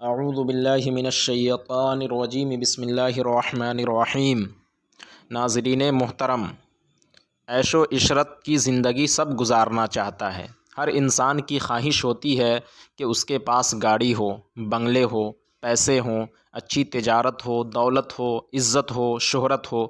اعوذ باللہ من الشیطان الرجیم بسم اللہ الرحمن الرحیم۔ ناظرین محترم، عیش و عشرت کی زندگی سب گزارنا چاہتا ہے۔ ہر انسان کی خواہش ہوتی ہے کہ اس کے پاس گاڑی ہو، بنگلے ہو، پیسے ہوں، اچھی تجارت ہو، دولت ہو، عزت ہو، شہرت ہو۔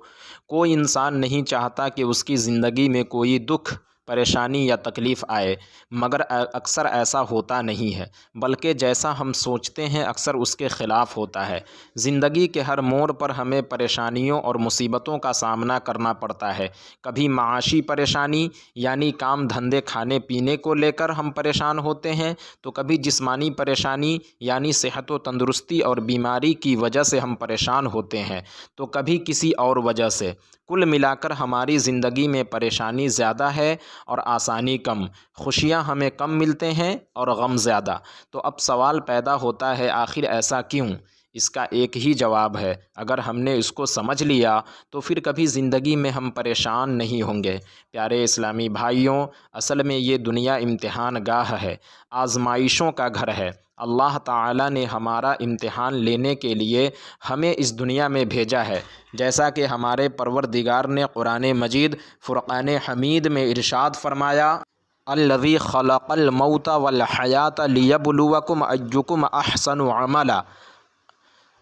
کوئی انسان نہیں چاہتا کہ اس کی زندگی میں کوئی دکھ، پریشانی یا تکلیف آئے، مگر اکثر ایسا ہوتا نہیں ہے، بلکہ جیسا ہم سوچتے ہیں اکثر اس کے خلاف ہوتا ہے۔ زندگی کے ہر موڑ پر ہمیں پریشانیوں اور مصیبتوں کا سامنا کرنا پڑتا ہے۔ کبھی معاشی پریشانی یعنی کام دھندے کھانے پینے کو لے کر ہم پریشان ہوتے ہیں، تو کبھی جسمانی پریشانی یعنی صحت و تندرستی اور بیماری کی وجہ سے ہم پریشان ہوتے ہیں، تو کبھی کسی اور وجہ سے۔ کل ملا کر ہماری زندگی میں پریشانی زیادہ ہے اور آسانی کم، خوشیاں ہمیں کم ملتے ہیں اور غم زیادہ۔ تو اب سوال پیدا ہوتا ہے، آخر ایسا کیوں؟ اس کا ایک ہی جواب ہے، اگر ہم نے اس کو سمجھ لیا تو پھر کبھی زندگی میں ہم پریشان نہیں ہوں گے۔ پیارے اسلامی بھائیوں، اصل میں یہ دنیا امتحان گاہ ہے، آزمائشوں کا گھر ہے۔ اللہ تعالیٰ نے ہمارا امتحان لینے کے لیے ہمیں اس دنیا میں بھیجا ہے، جیسا کہ ہمارے پروردگار نے قرآن مجید فرقان حمید میں ارشاد فرمایا، الذی خلق الموت والحیات لیبلوکم ایکم احسن عملا۔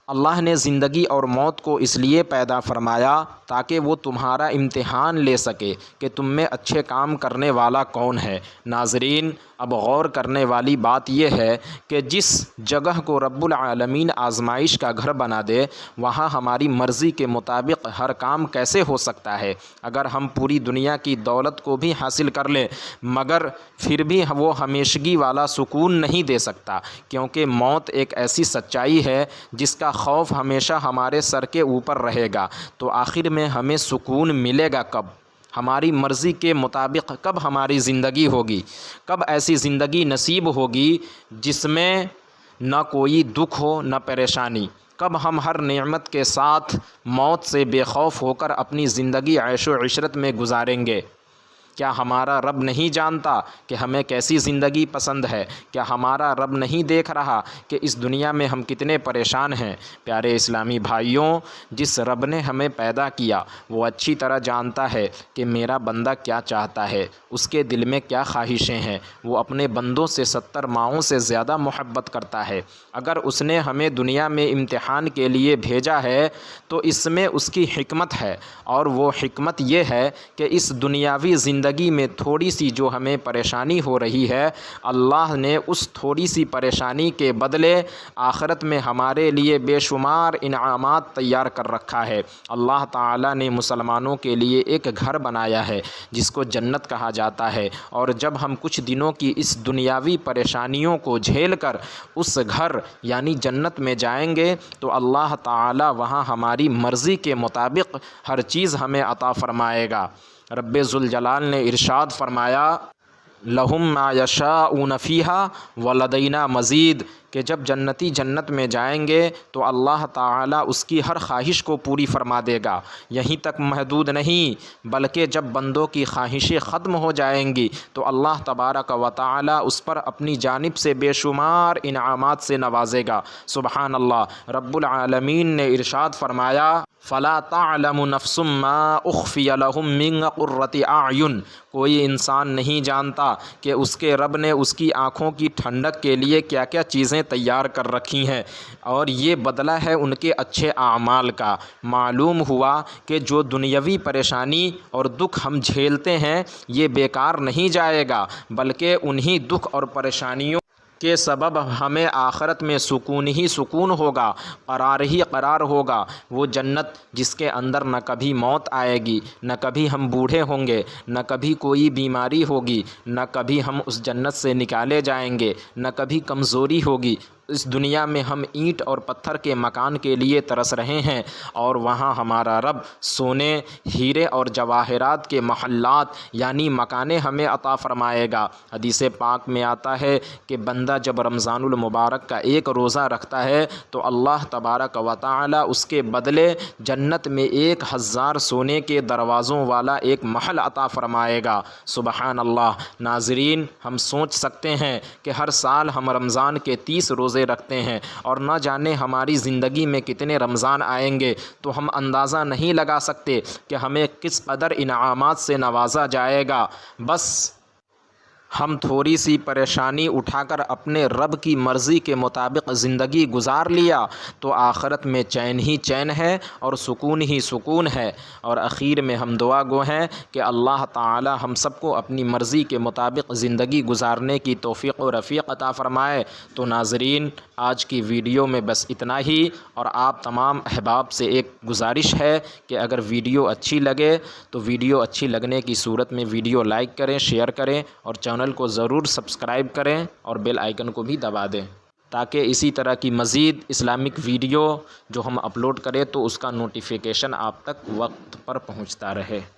اللہ نے زندگی اور موت کو اس لیے پیدا فرمایا تاکہ وہ تمہارا امتحان لے سکے کہ تم میں اچھے کام کرنے والا کون ہے۔ ناظرین، اب غور کرنے والی بات یہ ہے کہ جس جگہ کو رب العالمین آزمائش کا گھر بنا دے، وہاں ہماری مرضی کے مطابق ہر کام کیسے ہو سکتا ہے؟ اگر ہم پوری دنیا کی دولت کو بھی حاصل کر لیں مگر پھر بھی وہ ہمیشگی والا سکون نہیں دے سکتا، کیونکہ موت ایک ایسی سچائی ہے جس کا خوف ہمیشہ ہمارے سر کے اوپر رہے گا۔ تو آخر میں ہمیں سکون ملے گا کب؟ ہماری مرضی کے مطابق کب ہماری زندگی ہوگی؟ کب ایسی زندگی نصیب ہوگی جس میں نہ کوئی دکھ ہو نہ پریشانی؟ کب ہم ہر نعمت کے ساتھ موت سے بے خوف ہو کر اپنی زندگی عیش و عشرت میں گزاریں گے؟ کیا ہمارا رب نہیں جانتا کہ ہمیں کیسی زندگی پسند ہے؟ کیا ہمارا رب نہیں دیکھ رہا کہ اس دنیا میں ہم کتنے پریشان ہیں؟ پیارے اسلامی بھائیوں، جس رب نے ہمیں پیدا کیا وہ اچھی طرح جانتا ہے کہ میرا بندہ کیا چاہتا ہے، اس کے دل میں کیا خواہشیں ہیں۔ وہ اپنے بندوں سے 70 ماؤں سے زیادہ محبت کرتا ہے۔ اگر اس نے ہمیں دنیا میں امتحان کے لیے بھیجا ہے تو اس میں اس کی حکمت ہے، اور وہ حکمت یہ ہے کہ اس دنیاوی زندگی میں تھوڑی سی جو ہمیں پریشانی ہو رہی ہے، اللہ نے اس تھوڑی سی پریشانی کے بدلے آخرت میں ہمارے لیے بے شمار انعامات تیار کر رکھا ہے۔ اللہ تعالیٰ نے مسلمانوں کے لیے ایک گھر بنایا ہے جس کو جنت کہا جاتا ہے، اور جب ہم کچھ دنوں کی اس دنیاوی پریشانیوں کو جھیل کر اس گھر یعنی جنت میں جائیں گے تو اللہ تعالیٰ وہاں ہماری مرضی کے مطابق ہر چیز ہمیں عطا فرمائے گا۔ رب ذوالجلال نے ارشاد فرمایا، لہم ما یشاءون فیہا ولدینا مزید، کہ جب جنتی جنت میں جائیں گے تو اللہ تعالیٰ اس کی ہر خواہش کو پوری فرما دے گا۔ یہیں تک محدود نہیں، بلکہ جب بندوں کی خواہشیں ختم ہو جائیں گی تو اللہ تبارک و تعالیٰ اس پر اپنی جانب سے بے شمار انعامات سے نوازے گا۔ سبحان اللہ۔ رب العالمین نے ارشاد فرمایا، فلا تعلم نفس ما اخفی لهم من قرۃ اعین۔ کوئی انسان نہیں جانتا کہ اس کے رب نے اس کی آنکھوں کی ٹھنڈک کے لیے کیا کیا چیزیں تیار کر رکھی ہیں، اور یہ بدلہ ہے ان کے اچھے اعمال کا۔ معلوم ہوا کہ جو دنیاوی پریشانی اور دکھ ہم جھیلتے ہیں یہ بیکار نہیں جائے گا، بلکہ انہی دکھ اور پریشانیوں کے سبب ہمیں آخرت میں سکون ہی سکون ہوگا، قرار ہی قرار ہوگا۔ وہ جنت جس کے اندر نہ کبھی موت آئے گی، نہ کبھی ہم بوڑھے ہوں گے، نہ کبھی کوئی بیماری ہوگی، نہ کبھی ہم اس جنت سے نکالے جائیں گے، نہ کبھی کمزوری ہوگی۔ اس دنیا میں ہم اینٹ اور پتھر کے مکان کے لیے ترس رہے ہیں، اور وہاں ہمارا رب سونے، ہیرے اور جواہرات کے محلات یعنی مکانیں ہمیں عطا فرمائے گا۔ حدیث پاک میں آتا ہے کہ بندہ جب رمضان المبارک کا ایک روزہ رکھتا ہے تو اللہ تبارک و تعالی اس کے بدلے جنت میں 1000 سونے کے دروازوں والا ایک محل عطا فرمائے گا۔ سبحان اللہ۔ ناظرین، ہم سوچ سکتے ہیں کہ ہر سال ہم رمضان کے 30 روزے روزے رکھتے ہیں اور نہ جانے ہماری زندگی میں کتنے رمضان آئیں گے، تو ہم اندازہ نہیں لگا سکتے کہ ہمیں کس قدر انعامات سے نوازا جائے گا۔ بس ہم تھوڑی سی پریشانی اٹھا کر اپنے رب کی مرضی کے مطابق زندگی گزار لیا تو آخرت میں چین ہی چین ہے اور سکون ہی سکون ہے۔ اور اخیر میں ہم دعا گو ہیں کہ اللہ تعالی ہم سب کو اپنی مرضی کے مطابق زندگی گزارنے کی توفیق و رفیق عطا فرمائے۔ تو ناظرین، آج کی ویڈیو میں بس اتنا ہی، اور آپ تمام احباب سے ایک گزارش ہے کہ اگر ویڈیو اچھی لگے تو ویڈیو اچھی لگنے کی صورت میں ویڈیو لائک کریں، شیئر کریں اور چینل کو ضرور سبسکرائب کریں اور بیل آئیکن کو بھی دبا دیں تاکہ اسی طرح کی مزید اسلامک ویڈیو جو ہم اپلوڈ کریں تو اس کا نوٹیفیکیشن آپ تک وقت پر پہنچتا رہے۔